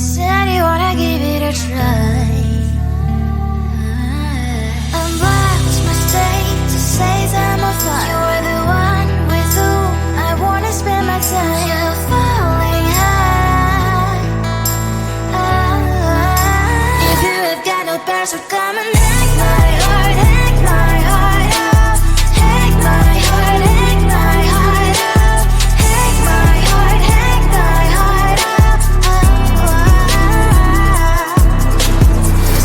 said you wanna give it a try. Unblocked my state to say I'm a fly. You were the one with whom I wanna spend my time. You're falling high. If you have got no parents, so come and hack my heart, hack my heart out. Hack my heart, hack my heart out. Hack my heart, hack my heart out.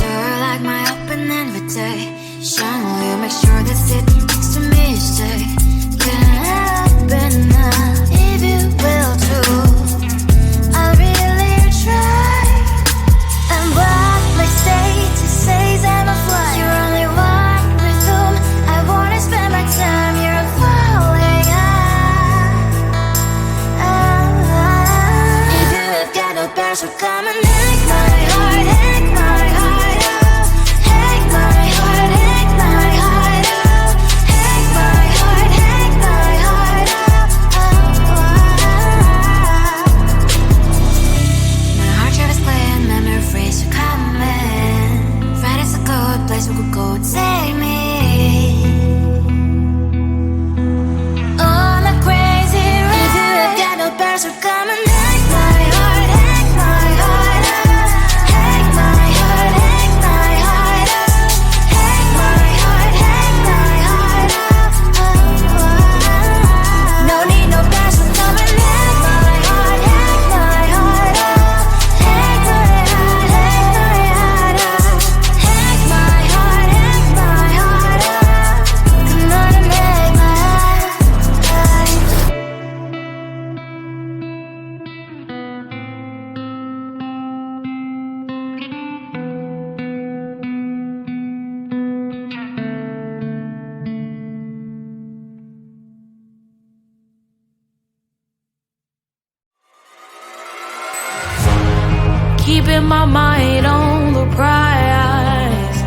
You're like my open invitation. Will you make sure that sitting next to me is safe? Can't help it now, if you will too. I'll really try. And what my state to say I'm a fly. You're only one with whom I wanna spend my time. You're falling high. If you have got no parents, so come and hack my heart, hack my heart out. Hack my heart, hack my heart out. Hack my heart, hack my heart out. My heart tried to play and memory freeze, so come in. Friday's a good place we could go, take me. On a crazy ride. If you have got no parents, so come and hack my heart, hack my heart out. Hack my heart, hack my heart out. Hack my heart, hack my heart out. No need no parents, so come and hack my heart, hack my heart out. Hack my heart, hack my heart out. Hack my heart, hack my heart out. Come on and make my heart. Keeping my mind on the prize,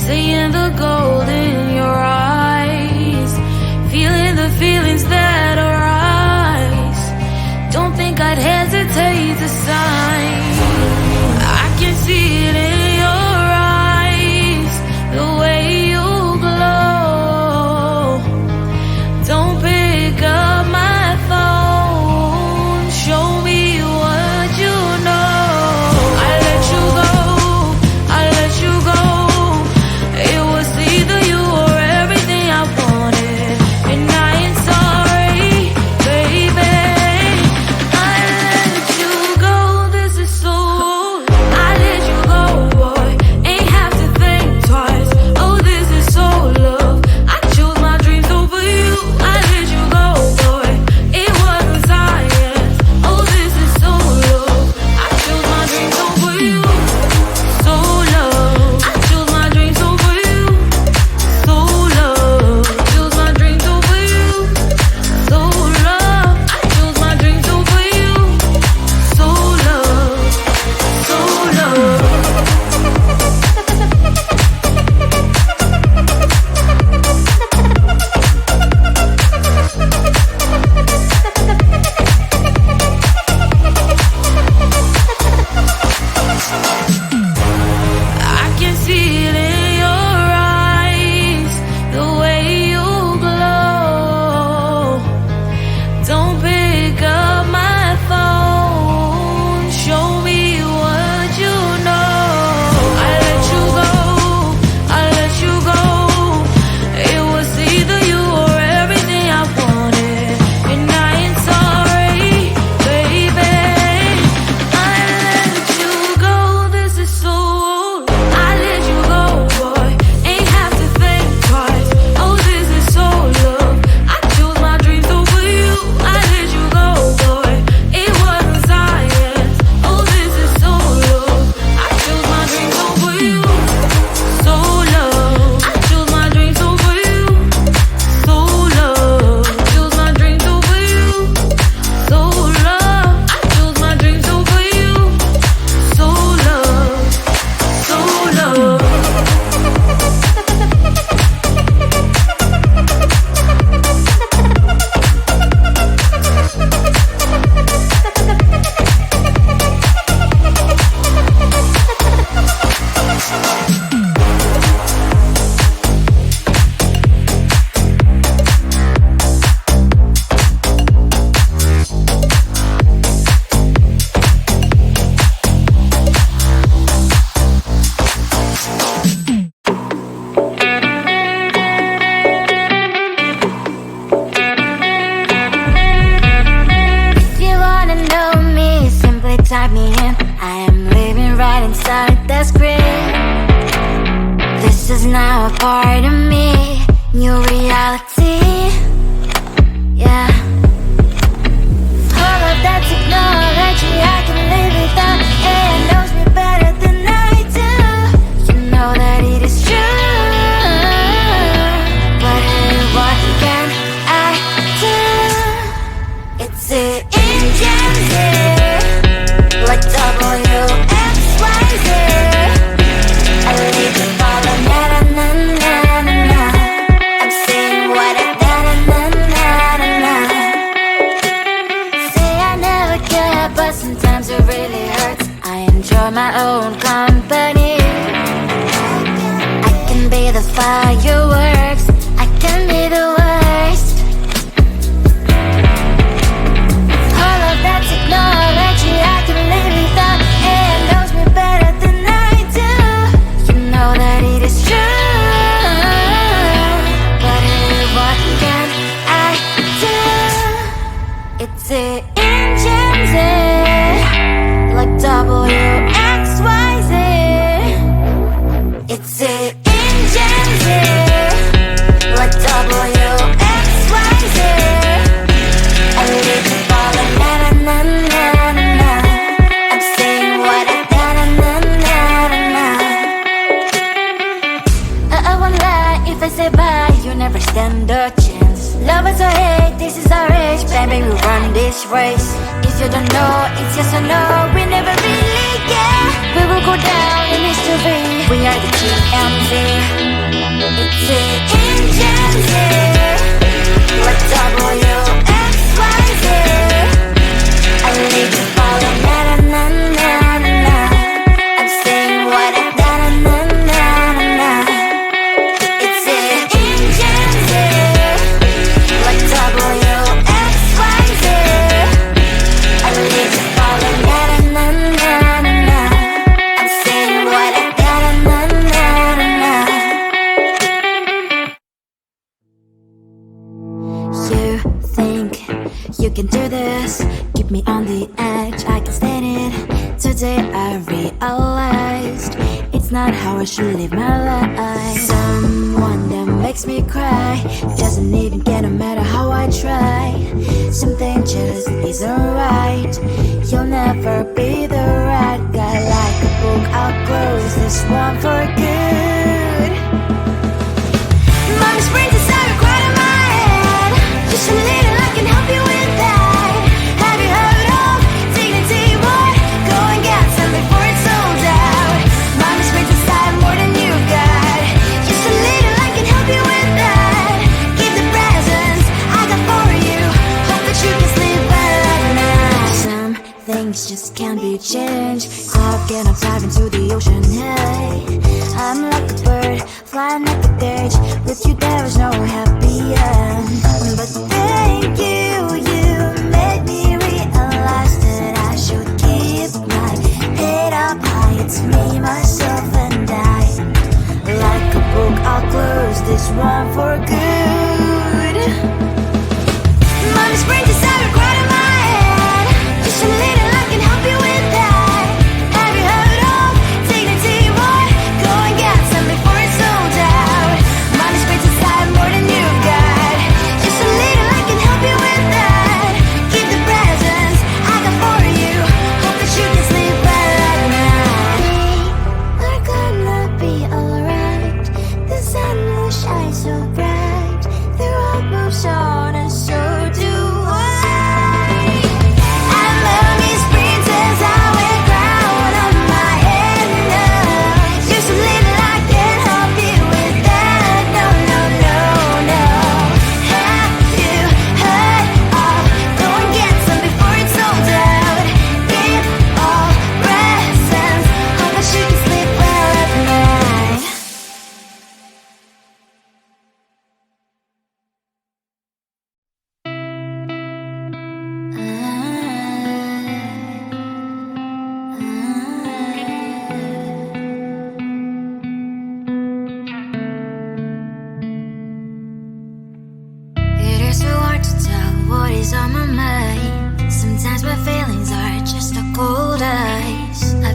seeing the gold in your eyes, feeling the feelings that arise. Don't think I'd hesitate to sign. I can see it in your eyes, the way you glow. Don't pick up my phone, show me what you know. I let you go. It was either you or everything I wanted, and I ain't sorry, baby. I let you go this I am living right inside the script. This is now a part of me, new reality. Yeah. All of that technology I can live without. It knows me better than I do. You know that it is true. But hey, what can I do? It's the engines here, like WXYZ. I leave the follow, na na na na na na. I'm saying what I na na na na na na. Say I never care, but sometimes it really hurts. I enjoy my own company. I can be the fireworks, I can be the worst. All of that technology I can live without. It knows me better than I do. You know that it is true. But hey, what can I do? It's the engines, like WXYZ. It's the engines, like WXYZ. I live to follow, na na na na na na. I'm saying what I na na na na na na. I won't lie if I say bye, you never stand a chance. Love is or hate, this is our age, baby, we run this race. If you don't know, it's yes or no, we never really care. We will go down in history, we are the TMZ. It's the engines, like WXYZ. I live to follow, na na na na na na. I'm saying what I na na na na na. It's the engines, like WXYZ. I live to follow, na na na na na. I'm saying what I na na na na na. You think you can do this, keep me on the edge, I can stand it. Today I realized it's not how I should live my life. Someone that makes me cry doesn't even get, no matter how I try. Something just isn't right. You'll never be the right guy. Like a book, I'll close this one for good. Mommy's brains inside are quite in my head. Just a little, I can help you with that. Have you heard of dignity, boy? Go and get some before it's sold out. Mommy's brains inside more than you got. Just a little, I can help you with that. Give the presents I got for you. Hope that you can sleep well at night. Some things just can't be changed. How can I dive into the ocean? Hey, I'm like a bird, flying like a cage. With you there is no happy end. But thank you, you made me realize that I should keep my head up high. It's me, myself and I. Like a book, I'll close this one for good. Mommy's brains inside are quite in my head. Just a little, I can help you with that. Have you heard of dignity, boy? Go and get some before it's sold out. Mommy's brains inside more than you got. Just a little, I can help you with that. Give the presents I got for you. Hope that you can sleep well at night. We're gonna be alright. The sun will shine so bright. The road moves on and so do I.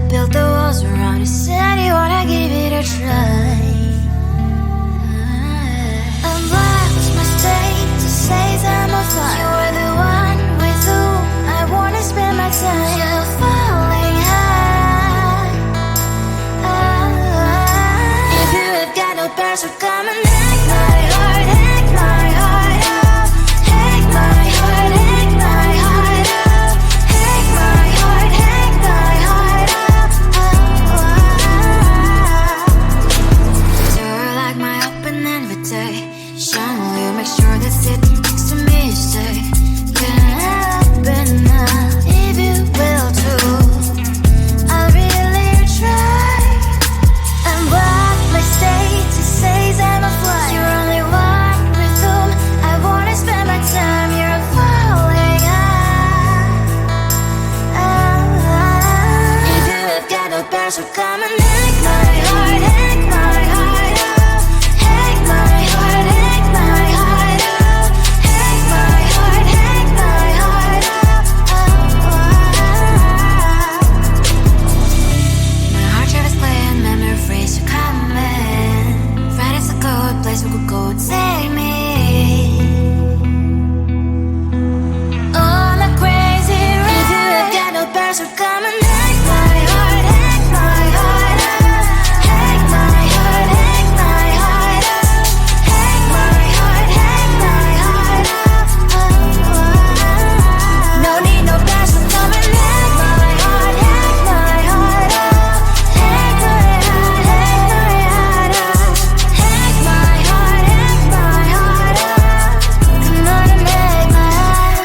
built the walls around you. Said you wanna give it a try. Unlocked my state to say I'm a fire. You're the one with whom I wanna spend my time. You're falling high. If you have got no parents, so come and hack my heart, hack my heart out. Hack my heart, hack my heart out. Hack my heart, hack my heart out. You're like my open invitation. Will you make sure that sit next to me stay? Can happen now if you will too. I'll really try. Unlock my state to say I'm a fly. You're only one with whom I wanna spend my time. You're falling high. If you have got no parents, so come and hack my heart, hack my heart out. Hack my heart, hack my heart out. Hack my heart, hack my heart out. My heart drive is playing, memory freeze, you're coming. Friday's a good place we could go, take me. On a crazy ride. If you have got no parents, so come and hack my heart, hack my heart out. Hack my heart, hack my heart out. Hack my heart, hack my heart out. No need no parents, so come and hack my heart, hack my heart out. Hack my heart, hack my heart out. Hack my heart, hack my heart out. Come on and make my heart.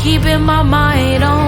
Keeping my mind on